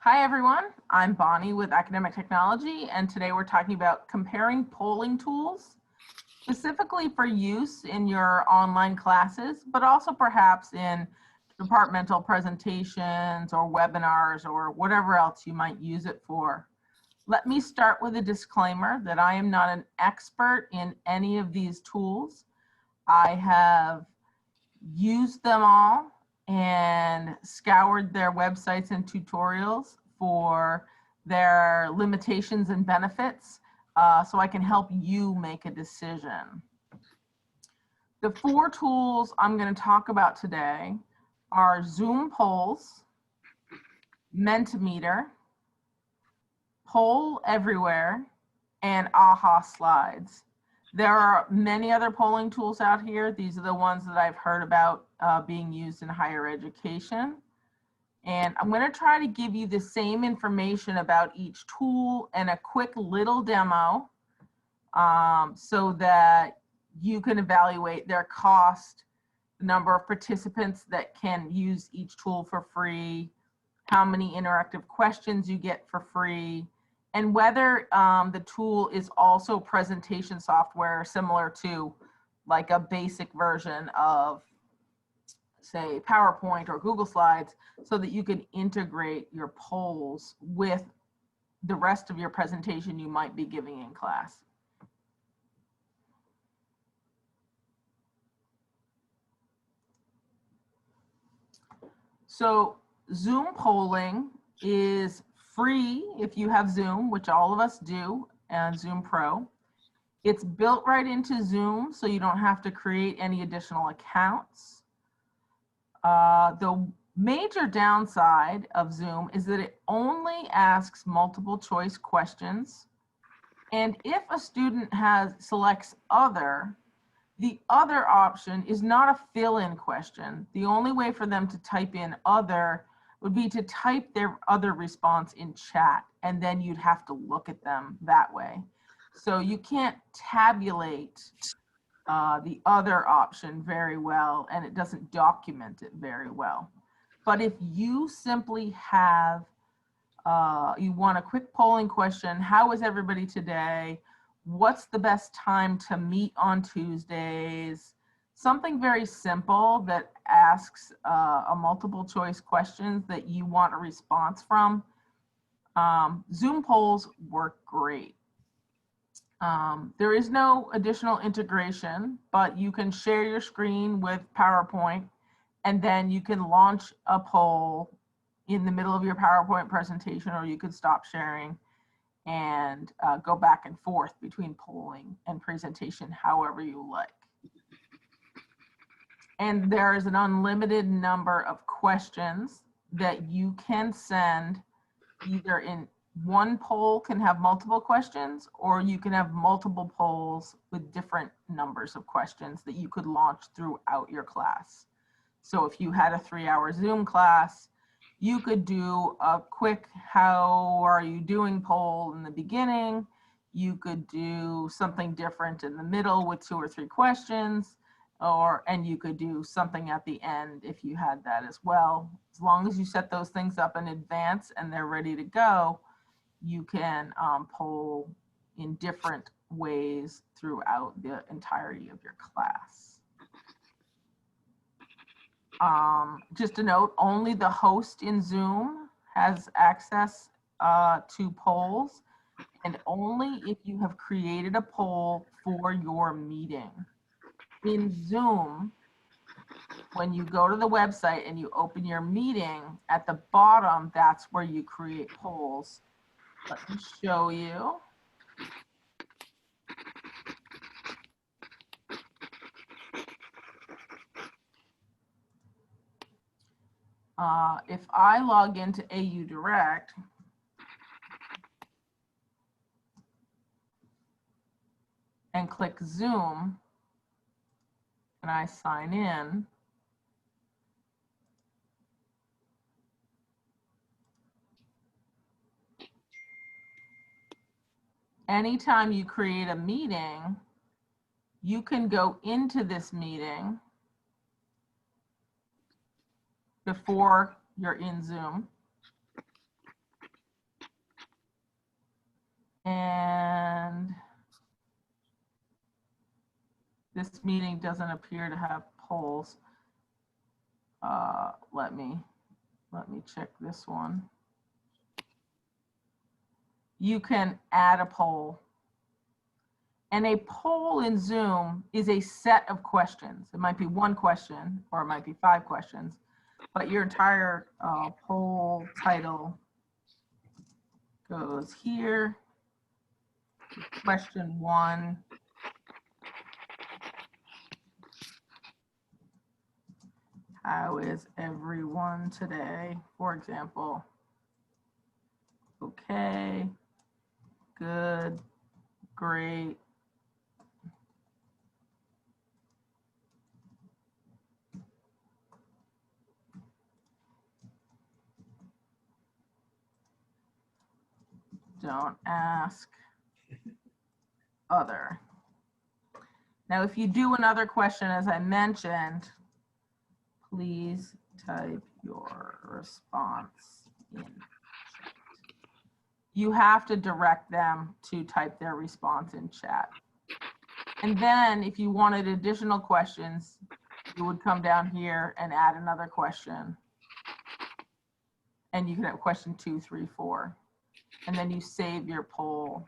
Hi everyone, I'm Bonnie with Academic Technology, and today we're talking about comparing polling tools, specifically for use in your online classes, but also perhaps in departmental presentations or webinars or whatever else you might use it for. Let me start with a disclaimer that I am not an expert in any of these tools. I have used them all and scoured their websites and tutorials for their limitations and benefits, so I can help you make a decision. The four tools I'm going to talk about today are Zoom polls, Mentimeter, PollEverywhere, and AHA slides. There are many other polling tools out here. These are the ones that I've heard about being used in higher education. And I'm going to try to give you the same information about each tool and a quick little demo so that you can evaluate their cost, the number of participants that can use each tool for free, how many interactive questions you get for free, and whether the tool is also presentation software similar to like a basic version of, say, PowerPoint or Google Slides, so that you can integrate your polls with the rest of your presentation you might be giving in class. So Zoom polling is free if you have Zoom, which all of us do, and Zoom Pro. It's built right into Zoom, so you don't have to create any additional accounts. The major downside of Zoom is that it only asks multiple choice questions. And if a student selects other, the other option is not a fill-in question. The only way for them to type in other would be to type their other response in chat, and then you'd have to look at them that way. So you can't tabulate the other option very well, and it doesn't document it very well. But if you simply have, you want a quick polling question, how is everybody today? What's the best time to meet on Tuesdays? Something very simple that asks a multiple choice questions that you want a response from. Zoom polls work great. There is no additional integration, but you can share your screen with PowerPoint, and then you can launch a poll in the middle of your PowerPoint presentation, or you could stop sharing and go back and forth between polling and presentation, however you like. And there is an unlimited number of questions that you can send, either in one poll can have multiple questions, or you can have multiple polls with different numbers of questions that you could launch throughout your class. So if you had a 3-hour Zoom class, you could do a quick how are you doing poll in the beginning. You could do something different in the middle with 2 or 3 questions, and you could do something at the end if you had that as well. As long as you set those things up in advance and they're ready to go, you can poll in different ways throughout the entirety of your class. Just a note, only the host in Zoom has access to polls, and only if you have created a poll for your meeting. In Zoom, when you go to the website and you open your meeting, at the bottom, that's where you create polls. Let me show you. If I log into AU Direct, and click Zoom, and I sign in, anytime you create a meeting, you can go into this meeting before you're in Zoom. And this meeting doesn't appear to have polls. Let me check this one. You can add a poll. And a poll in Zoom is a set of questions. It might be one question or it might be 5 questions, but your entire poll title goes here. Question 1. How is everyone today? For example. Okay, good, great. Don't ask. Other. Now, if you do another question, as I mentioned, please type your response in. You have to direct them to type their response in chat. And then if you wanted additional questions, you would come down here and add another question. And you can have question 2, 3, 4. And then you save your poll.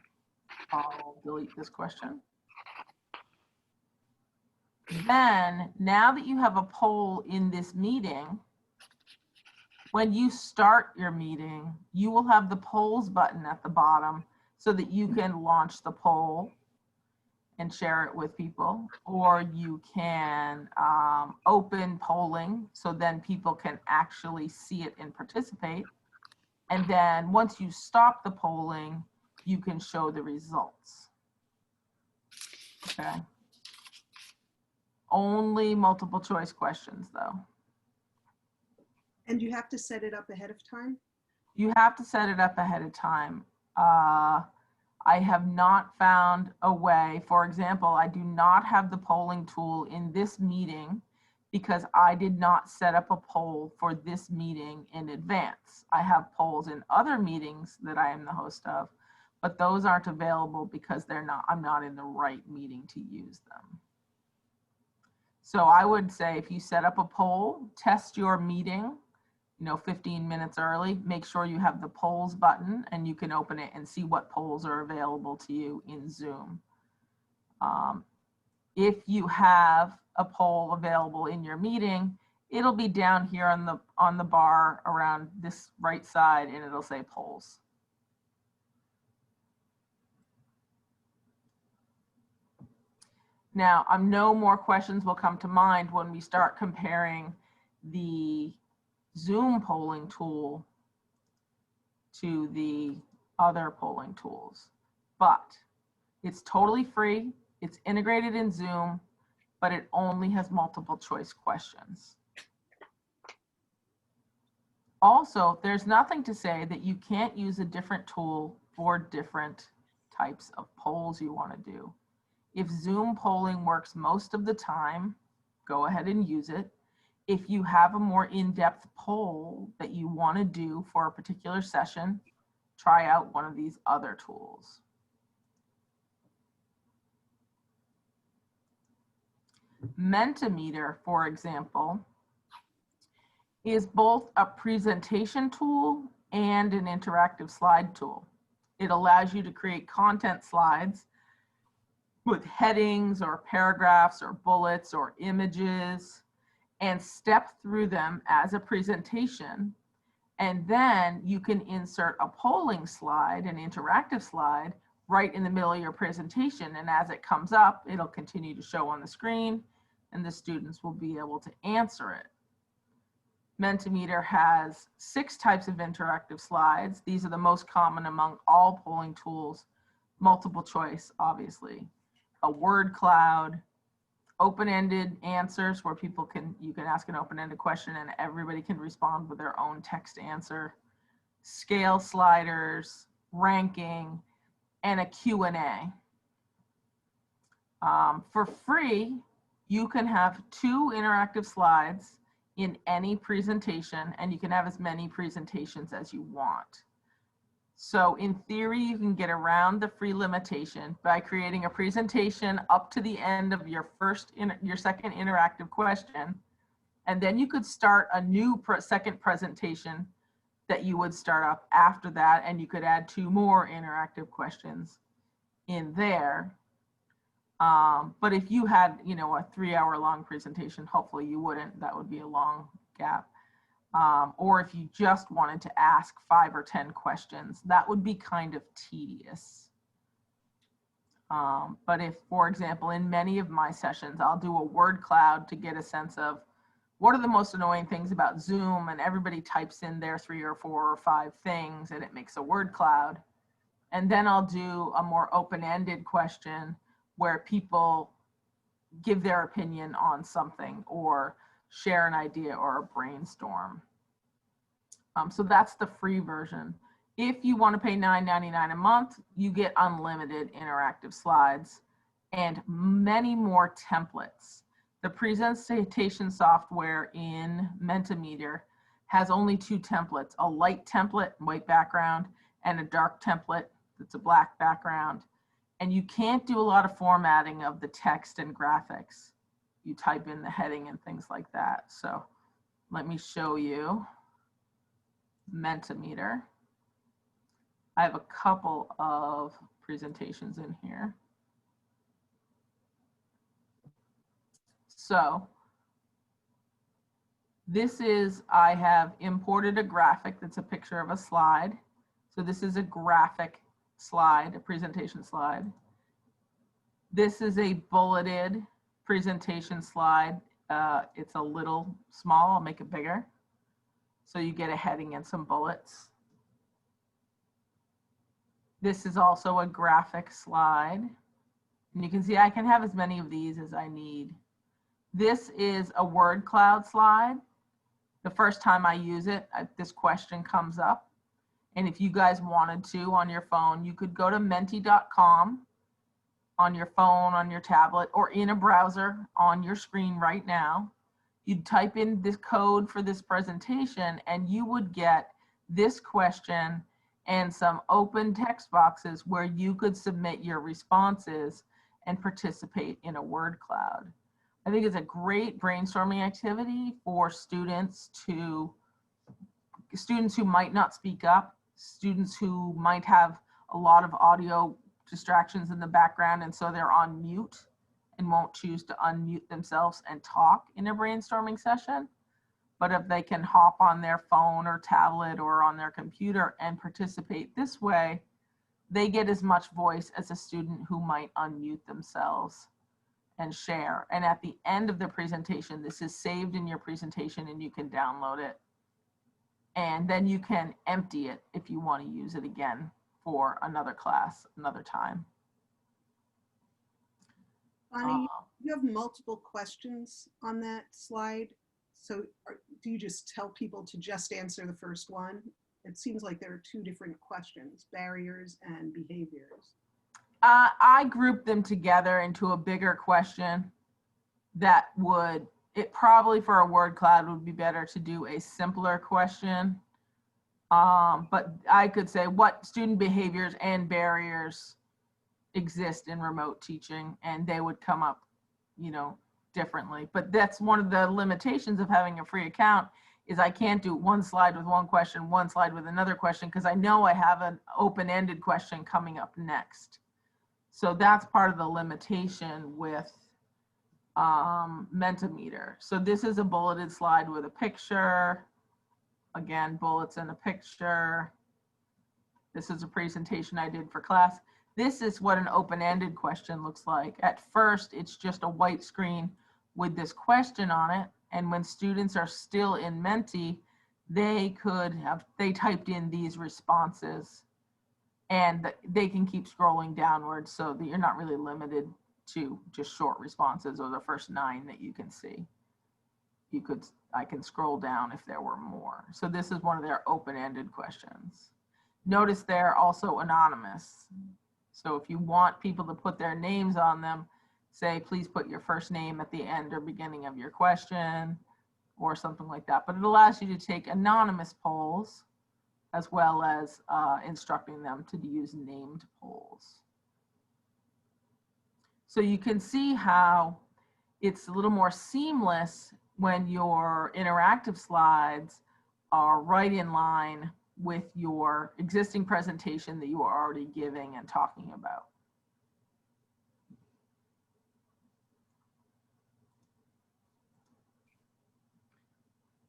I'll delete this question. Then, now that you have a poll in this meeting, when you start your meeting, you will have the polls button at the bottom so that you can launch the poll and share it with people, or you can open polling so then people can actually see it and participate. And then once you stop the polling, you can show the results. Okay. Only multiple choice questions though. And you have to set it up ahead of time? You have to set it up ahead of time. I have not found a way. For example, I do not have the polling tool in this meeting because I did not set up a poll for this meeting in advance. I have polls in other meetings that I am the host of, but those aren't available because I'm not in the right meeting to use them. So I would say if you set up a poll, test your meeting, 15 minutes early, make sure you have the polls button and you can open it and see what polls are available to you in Zoom. If you have a poll available in your meeting, it'll be down here on the bar around this right side and it'll say polls. Now, no more questions will come to mind when we start comparing the Zoom polling tool to the other polling tools, but it's totally free. It's integrated in Zoom, but it only has multiple choice questions. Also, there's nothing to say that you can't use a different tool for different types of polls you want to do. If Zoom polling works most of the time, go ahead and use it. If you have a more in-depth poll that you want to do for a particular session, try out one of these other tools. Mentimeter, for example, is both a presentation tool and an interactive slide tool. It allows you to create content slides with headings or paragraphs or bullets or images and step through them as a presentation. And then you can insert a polling slide, an interactive slide, right in the middle of your presentation. And as it comes up, it'll continue to show on the screen and the students will be able to answer it. Mentimeter has 6 types of interactive slides. These are the most common among all polling tools. Multiple choice, obviously. A word cloud, open-ended answers where you can ask an open-ended question and everybody can respond with their own text answer, scale sliders, ranking, and a Q&A. For free, you can have 2 interactive slides in any presentation, and you can have as many presentations as you want. So in theory, you can get around the free limitation by creating a presentation up to the end of your second interactive question. And then you could start a new second presentation that you would start up after that, and you could add 2 more interactive questions in there. But if you had, a 3-hour-long presentation, hopefully you wouldn't. That would be a long gap. Or if you just wanted to ask 5 or 10 questions, that would be kind of tedious. But if, for example, in many of my sessions, I'll do a word cloud to get a sense of what are the most annoying things about Zoom, and everybody types in their 3 or 4 or 5 things and it makes a word cloud. And then I'll do a more open-ended question where people give their opinion on something or share an idea or a brainstorm. So that's the free version. If you want to pay $9.99 a month, you get unlimited interactive slides and many more templates. The presentation software in Mentimeter has only 2 templates, a light template, white background, and a dark template that's a black background. And you can't do a lot of formatting of the text and graphics. You type in the heading and things like that. So let me show you Mentimeter. I have a couple of presentations in here. So this is, I have imported a graphic that's a picture of a slide. So this is a graphic slide, a presentation slide. This is a bulleted presentation slide. It's a little small, I'll make it bigger. So you get a heading and some bullets. This is also a graphic slide. And you can see I can have as many of these as I need. This is a word cloud slide. The first time I use it, this question comes up. And if you guys wanted to on your phone, you could go to menti.com on your phone, on your tablet, or in a browser on your screen right now. You'd type in this code for this presentation and you would get this question and some open text boxes where you could submit your responses and participate in a word cloud. I think it's a great brainstorming activity for students who might not speak up, students who might have a lot of audio distractions in the background and so they're on mute and won't choose to unmute themselves and talk in a brainstorming session. But if they can hop on their phone or tablet or on their computer and participate this way, they get as much voice as a student who might unmute themselves and share. And at the end of the presentation, this is saved in your presentation and you can download it. And then you can empty it if you want to use it again for another class, another time. Bonnie, you have multiple questions on that slide. So do you just tell people to just answer the first one? It seems like there are 2 different questions, barriers and behaviors. I grouped them together into a bigger question that would, it probably for a word cloud would be better to do a simpler question. But I could say what student behaviors and barriers exist in remote teaching, and they would come up, differently. But that's one of the limitations of having a free account is I can't do one slide with one question, one slide with another question, because I know I have an open-ended question coming up next. So that's part of the limitation with Mentimeter. So this is a bulleted slide with a picture. Again, bullets and a picture. This is a presentation I did for class. This is what an open-ended question looks like. At first, it's just a white screen with this question on it. And when students are still in Menti, they typed in these responses and they can keep scrolling downwards so that you're not really limited to just short responses or the first 9 that you can see. I can scroll down if there were more. So this is one of their open-ended questions. Notice they're also anonymous. So if you want people to put their names on them, say, please put your first name at the end or beginning of your question or something like that. But it allows you to take anonymous polls as well as instructing them to use named polls. So you can see how it's a little more seamless when your interactive slides are right in line with your existing presentation that you are already giving and talking about.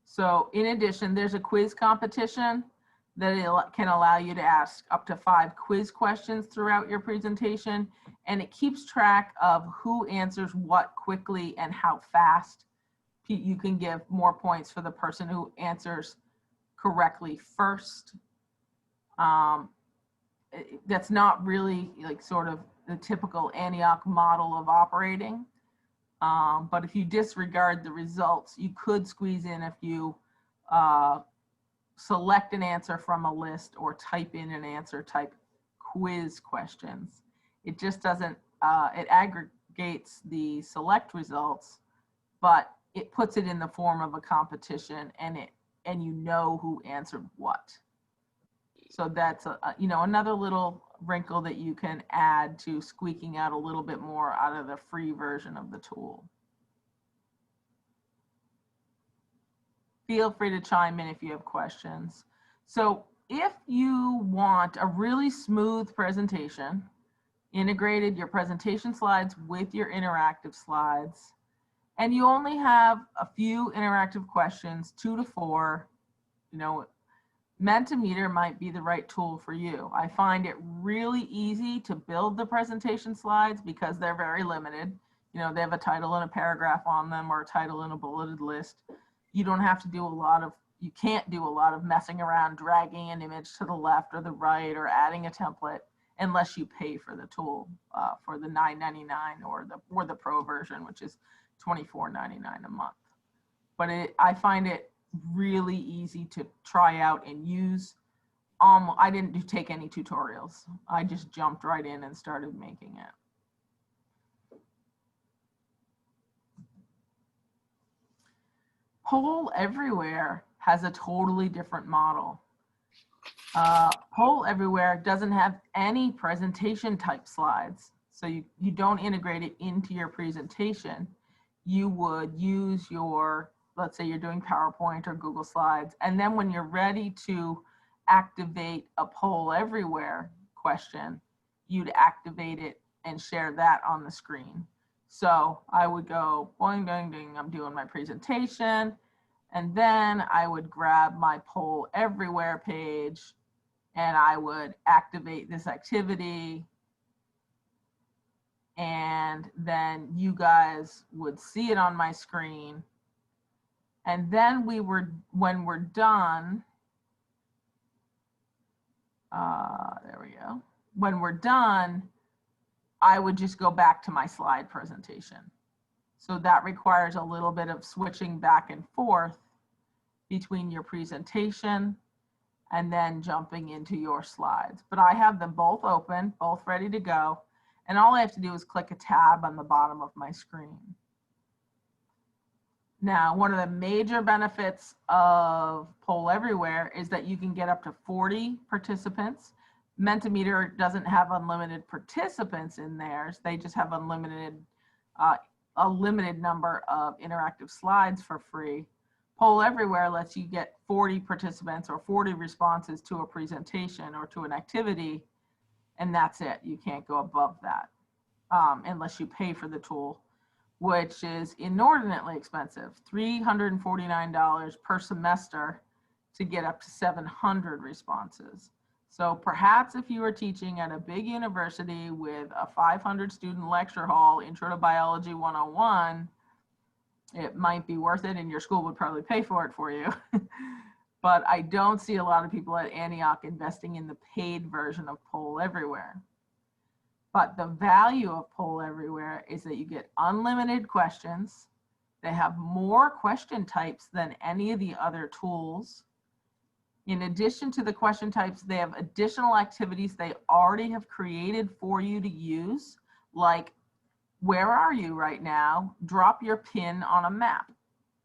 So in addition, there's a quiz competition that can allow you to ask up to 5 quiz questions throughout your presentation, and it keeps track of who answers what quickly and how fast. You can give more points for the person who answers correctly first. That's not really like sort of the typical Antioch model of operating. But if you disregard the results, you could squeeze in a few select an answer from a list or type in an answer type quiz questions. It just doesn't, it aggregates the select results, but it puts it in the form of a competition, and you know who answered what. So that's another little wrinkle that you can add to squeaking out a little bit more out of the free version of the tool. Feel free to chime in if you have questions. So if you want a really smooth presentation, integrated your presentation slides with your interactive slides, and you only have a few interactive questions, 2 to 4, Mentimeter might be the right tool for you. I find it really easy to build the presentation slides because they're very limited. They have a title and a paragraph on them, or a title and a bulleted list. You don't have to do you can't do a lot of messing around, dragging an image to the left or the right, or adding a template unless you pay for the tool for the $9.99 or the pro version, which is $24.99 a month. But I find it really easy to try out and use. I didn't take any tutorials. I just jumped right in and started making it. PollEverywhere has a totally different model. PollEverywhere doesn't have any presentation type slides. So you don't integrate it into your presentation. You would use let's say you're doing PowerPoint or Google Slides, and then when you're ready to activate a PollEverywhere question, you'd activate it and share that on the screen. So I would go boing, boing, boing, I'm doing my presentation, and then I would grab my PollEverywhere page and I would activate this activity, and then you guys would see it on my screen. And then when we're done, there we go. When we're done, I would just go back to my slide presentation. So that requires a little bit of switching back and forth between your presentation and then jumping into your slides. But I have them both open, both ready to go. And all I have to do is click a tab on the bottom of my screen. Now, one of the major benefits of PollEverywhere is that you can get up to 40 participants. Mentimeter doesn't have unlimited participants in theirs. They just have a limited number of interactive slides for free. PollEverywhere lets you get 40 participants or 40 responses to a presentation or to an activity, and that's it. You can't go above that unless you pay for the tool, which is inordinately expensive, $349 per semester to get up to 700 responses. So perhaps if you were teaching at a big university with a 500 student lecture hall, Intro to Biology 101, it might be worth it, and your school would probably pay for it for you. But I don't see a lot of people at Antioch investing in the paid version of PollEverywhere. But the value of PollEverywhere is that you get unlimited questions. They have more question types than any of the other tools. In addition to the question types, they have additional activities they already have created for you to use, like, where are you right now? Drop your pin on a map.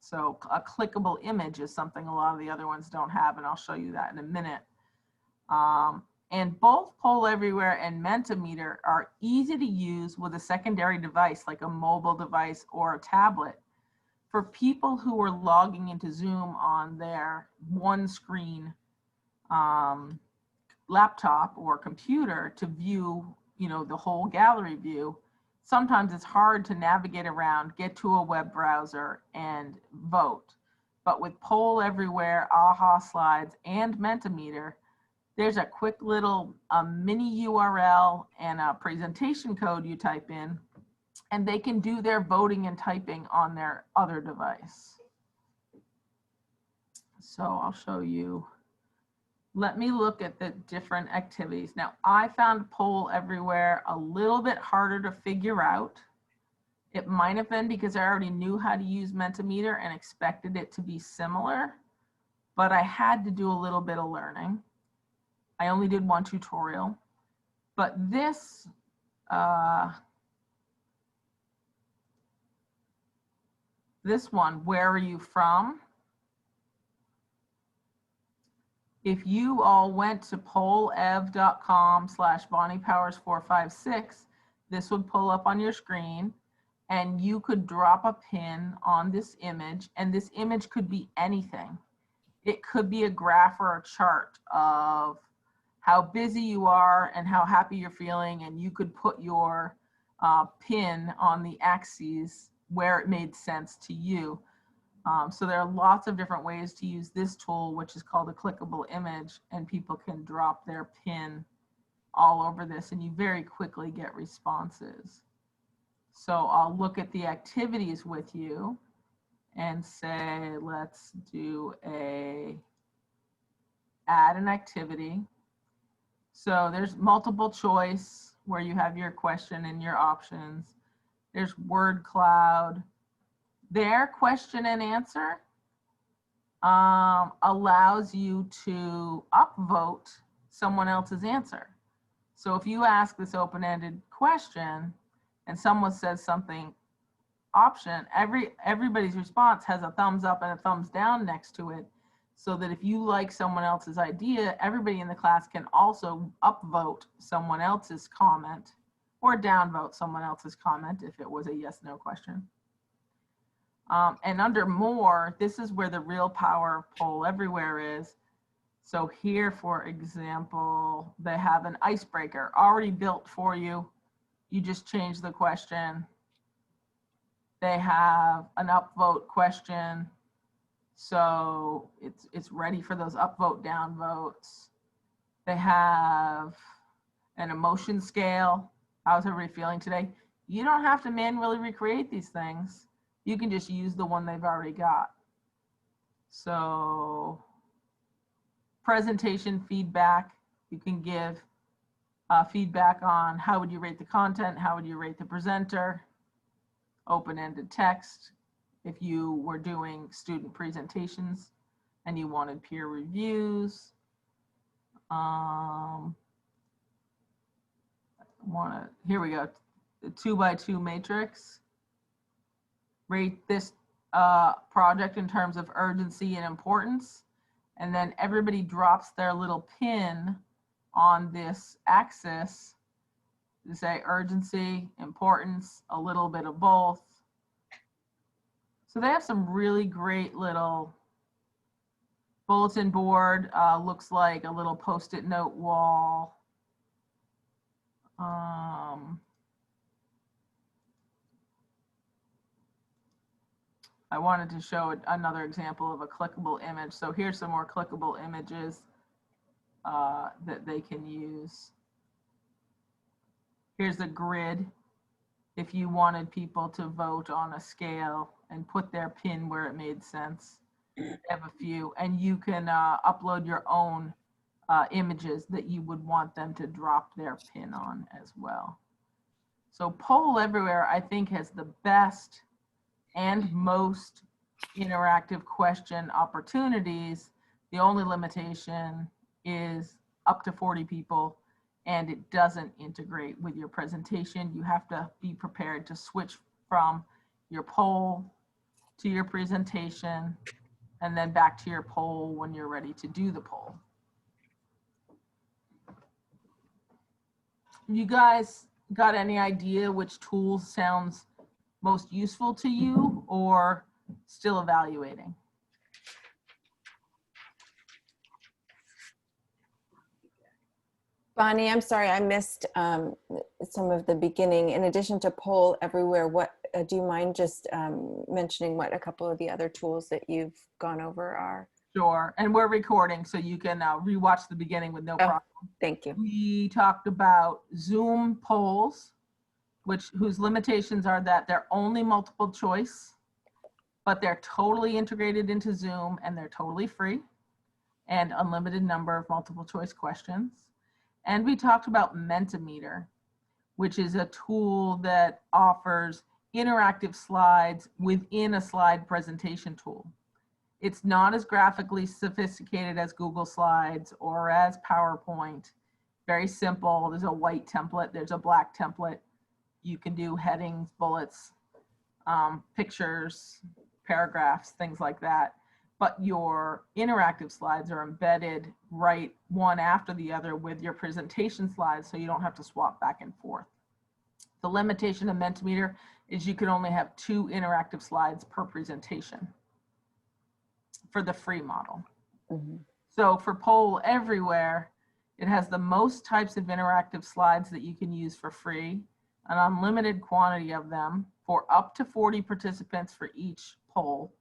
So a clickable image is something a lot of the other ones don't have, and I'll show you that in a minute. And both PollEverywhere and Mentimeter are easy to use with a secondary device like a mobile device or a tablet for people who are logging into Zoom on their one screen laptop or computer to view, the whole gallery view. Sometimes it's hard to navigate around, get to a web browser and vote. But with PollEverywhere, AHA Slides, and Mentimeter, there's a quick little mini URL and a presentation code you type in, and they can do their voting and typing on their other device. So I'll show you. Let me look at the different activities. Now, I found PollEverywhere a little bit harder to figure out. It might have been because I already knew how to use Mentimeter and expected it to be similar, but I had to do a little bit of learning. I only did one tutorial, but this one, where are you from? If you all went to pollev.com/BonniePowers456, this would pull up on your screen and you could drop a pin on this image, and this image could be anything. It could be a graph or a chart of how busy you are and how happy you're feeling, and you could put your pin on the axes where it made sense to you. So there are lots of different ways to use this tool, which is called a clickable image, and people can drop their pin all over this and you very quickly get responses. So I'll look at the activities with you and say, let's do add an activity. So there's multiple choice where you have your question and your options. There's word cloud. Their question and answer allows you to upvote someone else's answer. So if you ask this open-ended question and someone says something option, everybody's response has a thumbs up and a thumbs down next to it, so that if you like someone else's idea, everybody in the class can also upvote someone else's comment or downvote someone else's comment if it was a yes/no question. And under more, this is where the real power of PollEverywhere is. So here, for example, they have an icebreaker already built for you. You just change the question. They have an upvote question. So it's ready for those upvote, downvotes. They have an emotion scale. How's everybody feeling today? You don't have to manually recreate these things. You can just use the one they've already got. So presentation feedback, you can give feedback on how would you rate the content, how would you rate the presenter. Open-ended text, if you were doing student presentations and you wanted peer reviews. Here we go, the 2x2 matrix. Rate this project in terms of urgency and importance. And then everybody drops their little pin on this axis to say urgency, importance, a little bit of both. So they have some really great little bulletin board, looks like a little Post-it note wall. I wanted to show another example of a clickable image. So here's some more clickable images that they can use. Here's a grid. If you wanted people to vote on a scale and put their pin where it made sense, they have a few, and you can upload your own images that you would want them to drop their pin on as well. So PollEverywhere, I think, has the best and most interactive question opportunities. The only limitation is up to 40 people, and it doesn't integrate with your presentation. You have to be prepared to switch from your poll to your presentation and then back to your poll when you're ready to do the poll. You guys got any idea which tool sounds most useful to you, or still evaluating? Bonnie, I'm sorry, I missed some of the beginning. In addition to PollEverywhere, what do you mind just mentioning what a couple of the other tools that you've gone over are? Sure, and we're recording, so you can rewatch the beginning with no problem. Thank you. We talked about Zoom polls, whose limitations are that they're only multiple choice, but they're totally integrated into Zoom and they're totally free, and unlimited number of multiple choice questions. And we talked about Mentimeter, which is a tool that offers interactive slides within a slide presentation tool. It's not as graphically sophisticated as Google Slides or as PowerPoint. Very simple. There's a white template, there's a black template. You can do headings, bullets, pictures, paragraphs, things like that. But your interactive slides are embedded right one after the other with your presentation slides, so you don't have to swap back and forth. The limitation of Mentimeter is you can only have 2 interactive slides per presentation for the free model. Mm-hmm. So for PollEverywhere, it has the most types of interactive slides that you can use for free, an unlimited quantity of them for up to 40 participants for each poll.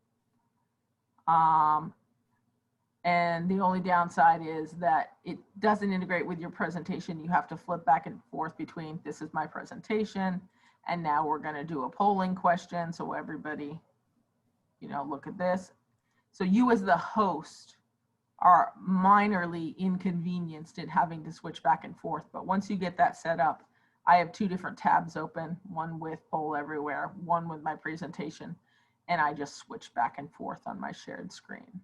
And the only downside is that it doesn't integrate with your presentation. You have to flip back and forth between this is my presentation and now we're going to do a polling question. So everybody, look at this. So you as the host are minorly inconvenienced in having to switch back and forth. But once you get that set up, I have 2 different tabs open, one with PollEverywhere, one with my presentation, and I just switch back and forth on my shared screen.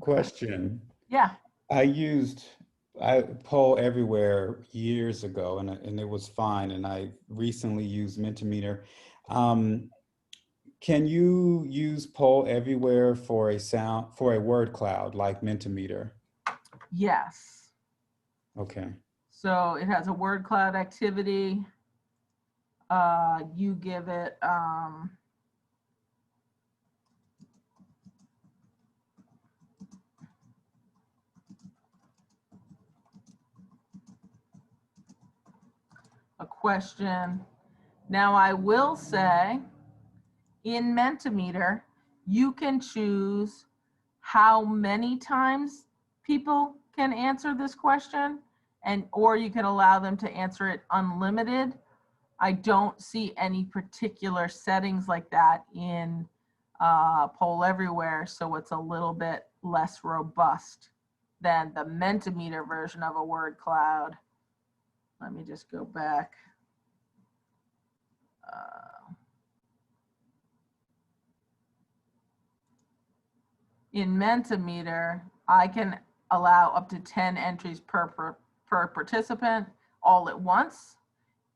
Question. Yeah. I used PollEverywhere years ago, and it was fine. And I recently used Mentimeter. Can you use PollEverywhere for a word cloud like Mentimeter? Yes. Okay. So it has a word cloud activity. You give it a question. Now I will say in Mentimeter, you can choose how many times people can answer this question, or you can allow them to answer it unlimited. I don't see any particular settings like that in PollEverywhere, so it's a little bit less robust than the Mentimeter version of a word cloud. Let me just go back. In Mentimeter, I can allow up to 10 entries per participant all at once,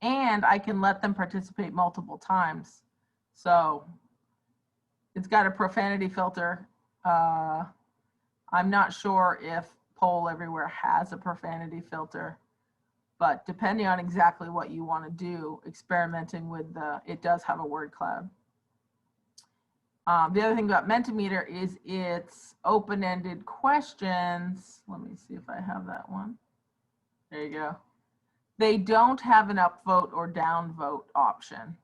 and I can let them participate multiple times. So it's got a profanity filter. I'm not sure if PollEverywhere has a profanity filter, but depending on exactly what you want to do, experimenting with it does have a word cloud. The other thing about Mentimeter is it's open-ended questions. Let me see if I have that one. There you go. They don't have an upvote or downvote option.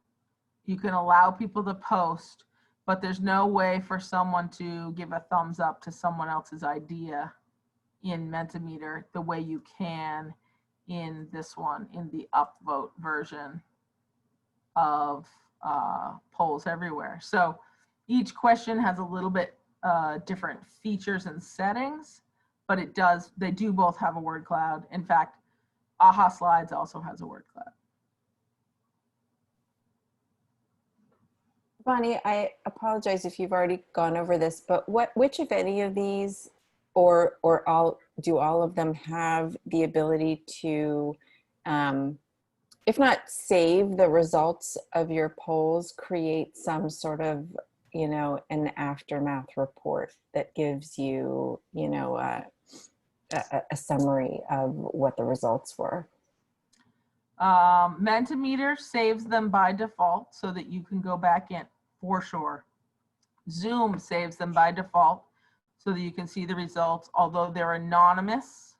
You can allow people to post, but there's no way for someone to give a thumbs up to someone else's idea in Mentimeter the way you can in this one, in the upvote version of PollEverywhere. So each question has a little bit different features and settings, but they do both have a word cloud. In fact, Aha Slides also has a word cloud. Bonnie, I apologize if you've already gone over this, but which of any of these or all of them have the ability to, if not save the results of your polls, create some sort of, an aftermath report that gives you, a summary of what the results were? Mentimeter saves them by default so that you can go back in for sure. Zoom saves them by default so that you can see the results. Although they're anonymous,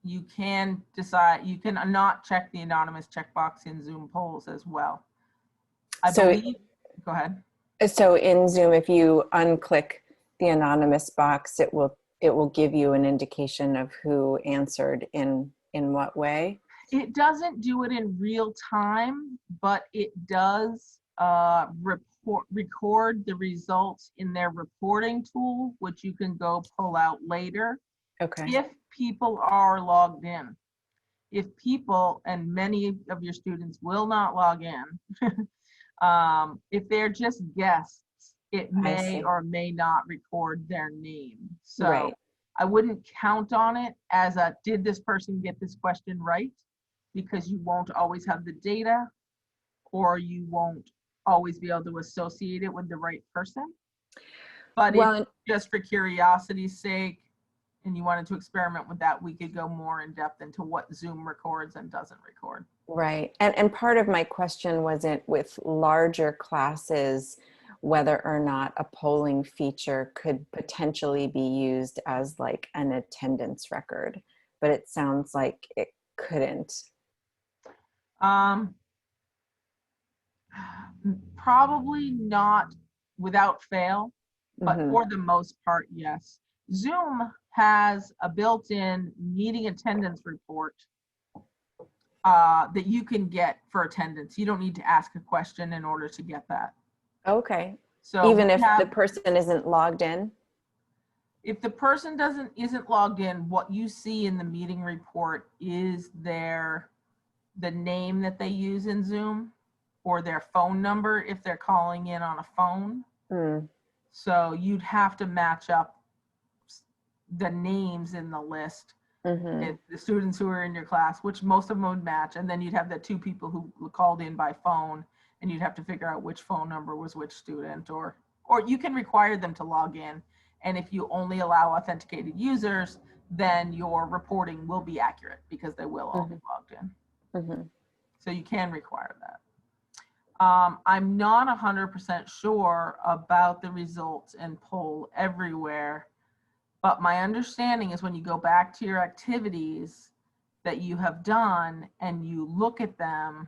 you can decide, you can not check the anonymous checkbox in Zoom polls as well. I believe, go ahead. So in Zoom, if you unclick the anonymous box, it will give you an indication of who answered in what way? It doesn't do it in real time, but it does record the results in their reporting tool, which you can go pull out later. Okay. If people are logged in. If people, and many of your students will not log in, if they're just guests, it may or may not record their name. So right. I wouldn't count on it as a, did this person get this question right? Because you won't always have the data, or you won't always be able to associate it with the right person. But if just for curiosity's sake, and you wanted to experiment with that, we could go more in depth into what Zoom records and doesn't record. Right. And part of my question wasn't with larger classes, whether or not a polling feature could potentially be used as like an attendance record, but it sounds like it couldn't. Probably not without fail, but for the most part, yes. Zoom has a built-in meeting attendance report that you can get for attendance. You don't need to ask a question in order to get that. Okay. So even if the person isn't logged in? If the person isn't logged in, what you see in the meeting report is the name that they use in Zoom, or their phone number if they're calling in on a phone. So you'd have to match up the names in the list with the students who are in your class, which most of them would match. And then you'd have the two people who called in by phone, and you'd have to figure out which phone number was which student, or you can require them to log in. And if you only allow authenticated users, then your reporting will be accurate because they will all be logged in. So you can require that. I'm not 100% sure about the results in PollEverywhere, but my understanding is when you go back to your activities that you have done and you look at them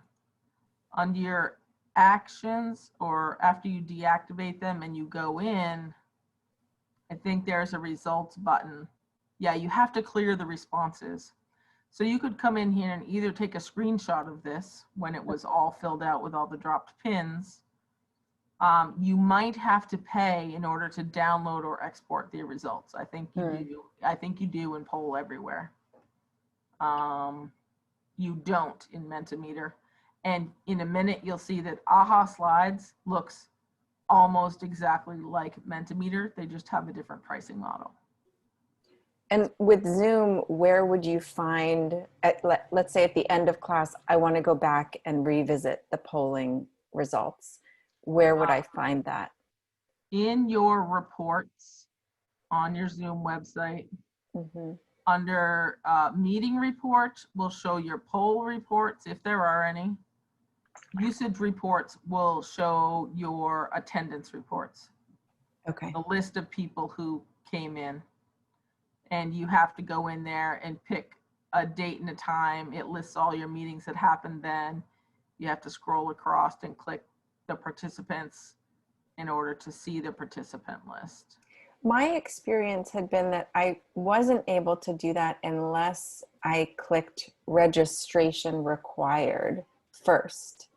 under your actions, or after you deactivate them and you go in, I think there's a results button. Yeah, you have to clear the responses. So you could come in here and either take a screenshot of this when it was all filled out with all the dropped pins. You might have to pay in order to download or export the results. I think you do. I think you do in PollEverywhere. You don't in Mentimeter. And in a minute, you'll see that AHA Slides looks almost exactly like Mentimeter. They just have a different pricing model. And with Zoom, where would you find, let's say at the end of class, I want to go back and revisit the polling results. Where would I find that? In your reports on your Zoom website, under meeting reports will show your poll reports, if there are any. Usage reports will show your attendance reports. Okay. The list of people who came in. And you have to go in there and pick a date and a time. It lists all your meetings that happened then. You have to scroll across and click the participants in order to see the participant list. My experience had been that I wasn't able to do that unless I clicked registration required first.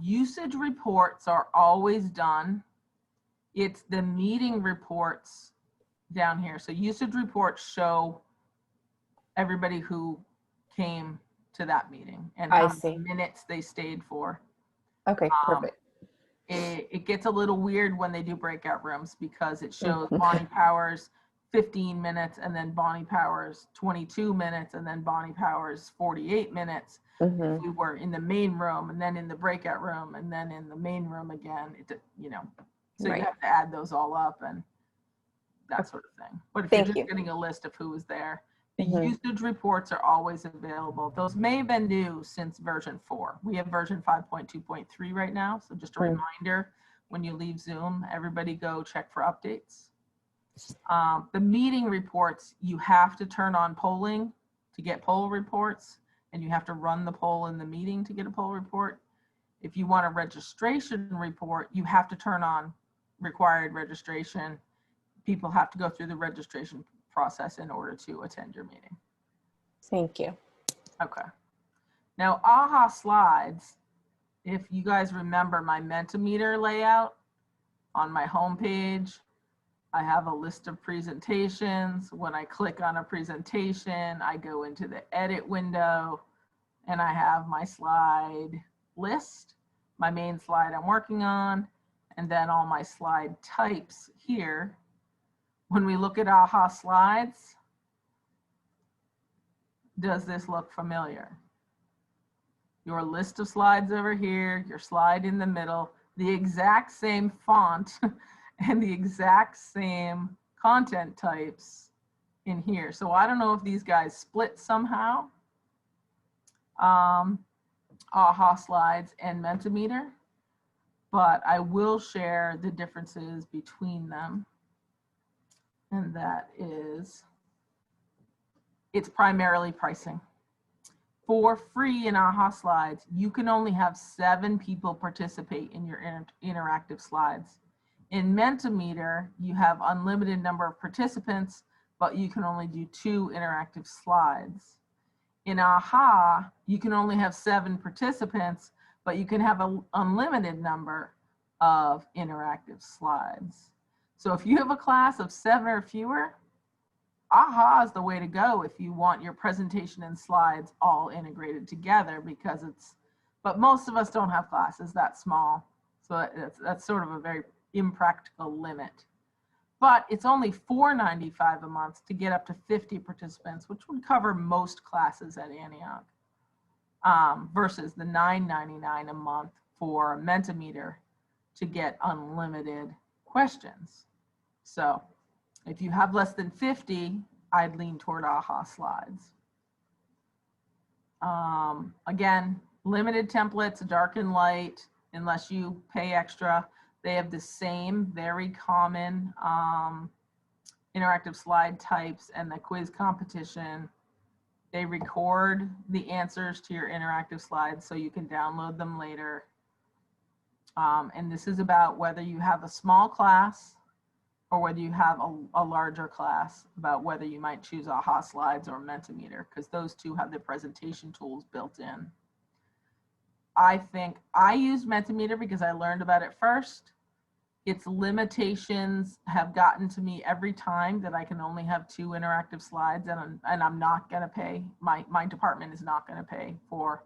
Usage reports are always done. It's the meeting reports down here. So usage reports show everybody who came to that meeting and how many minutes they stayed for. Okay, perfect. It gets a little weird when they do breakout rooms because it shows Bonnie Powers 15 minutes and then Bonnie Powers 22 minutes and then Bonnie Powers 48 minutes. If we were in the main room and then in the breakout room and then in the main room again, so you have to add those all up. And that sort of thing. But if you're Thank just you. getting a list of who was there, the Mhm. usage reports are always available. Those may have been new since version 4. We have version 5.2.3 right now. So just a Mm. reminder, when you leave Zoom, everybody go check for updates. The meeting reports, you have to turn on polling to get poll reports, and you have to run the poll in the meeting to get a poll report. If you want a registration report, you have to turn on required registration. People have to go through the registration process in order to attend your meeting. Thank you. Okay. Now, AHA slides, if you guys remember my Mentimeter layout on my homepage, I have a list of presentations. When I click on a presentation, I go into the edit window and I have my slide list, my main slide I'm working on, and then all my slide types here. When we look at AHA slides, does this look familiar? Your list of slides over here, your slide in the middle, the exact same font and the exact same content types in here. So I don't know if these guys split somehow, AHA slides and Mentimeter, but I will share the differences between them. And that is, it's primarily pricing. For free in AHA slides, you can only have 7 people participate in your interactive slides. In Mentimeter, you have unlimited number of participants, but you can only do 2 interactive slides. In AHA, you can only have 7 participants, but you can have an unlimited number of interactive slides. So if you have a class of 7 or fewer, AHA is the way to go if you want your presentation and slides all integrated together, because but most of us don't have classes that small. So that's sort of a very impractical limit. But it's only $4.95 a month to get up to 50 participants, which would cover most classes at Antioch, versus the $9.99 a month for Mentimeter to get unlimited questions. So if you have less than 50, I'd lean toward AHA slides. Again, limited templates, dark and light, unless you pay extra. They have the same very common interactive slide types and the quiz competition. They record the answers to your interactive slides so you can download them later. And this is about whether you have a small class or whether you have a larger class, about whether you might choose AHA slides or Mentimeter, because those two have the presentation tools built in. I think I use Mentimeter because I learned about it first. Its limitations have gotten to me every time, that I can only have 2 interactive slides, and I'm not gonna pay, my department is not gonna pay for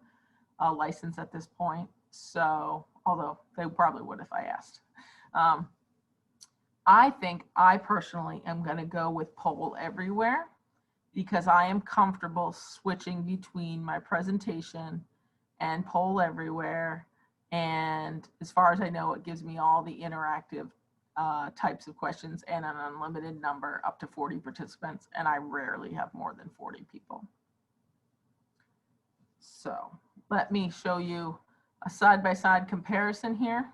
a license at this point. So, although they probably would if I asked. I think I personally am going to go with PollEverywhere, because I am comfortable switching between my presentation and PollEverywhere. And as far as I know, it gives me all the interactive types of questions and an unlimited number up to 40 participants. And I rarely have more than 40 people. So let me show you a side-by-side comparison here.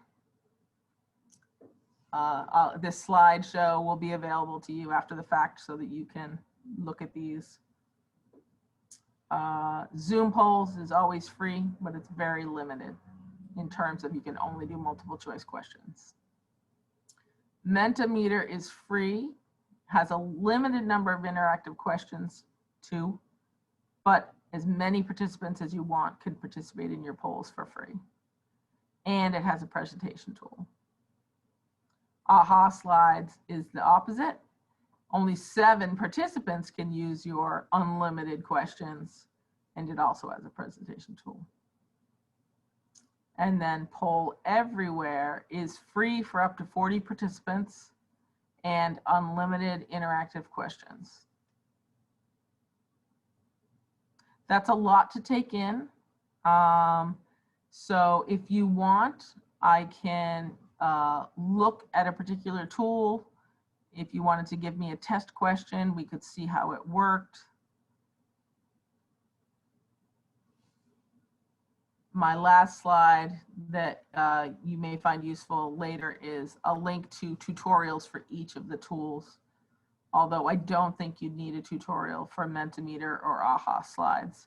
This slideshow will be available to you after the fact so that you can look at these. Zoom polls is always free, but it's very limited in terms of you can only do multiple choice questions. Mentimeter is free, has a limited number of interactive questions too, but as many participants as you want can participate in your polls for free. And it has a presentation tool. AHA slides is the opposite. Only 7 participants can use your unlimited questions, and it also has a presentation tool. And then PollEverywhere is free for up to 40 participants and unlimited interactive questions. That's a lot to take in. So if you want, I can look at a particular tool If you wanted to give me a test question, we could see how it worked. My last slide that you may find useful later is a link to tutorials for each of the tools. Although I don't think you'd need a tutorial for Mentimeter or AHA slides.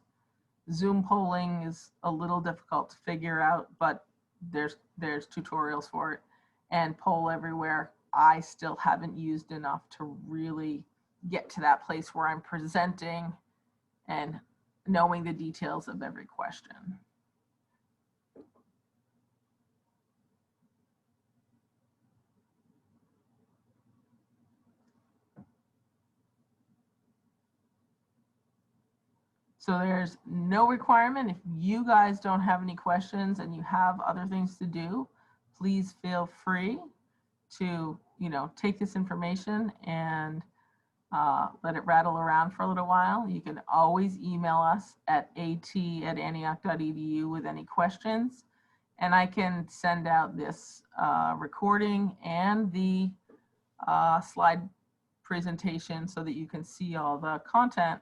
Zoom polling is a little difficult to figure out, but there's tutorials for it. And PollEverywhere, I still haven't used enough to really get to that place where I'm presenting and knowing the details of every question. So there's no requirement. If you guys don't have any questions and you have other things to do, please feel free to, take this information and let it rattle around for a little while. You can always email us at at@antioch.edu with any questions. And I can send out this recording and the slide presentation so that you can see all the content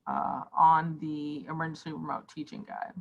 on the Emergency Remote Teaching Guide.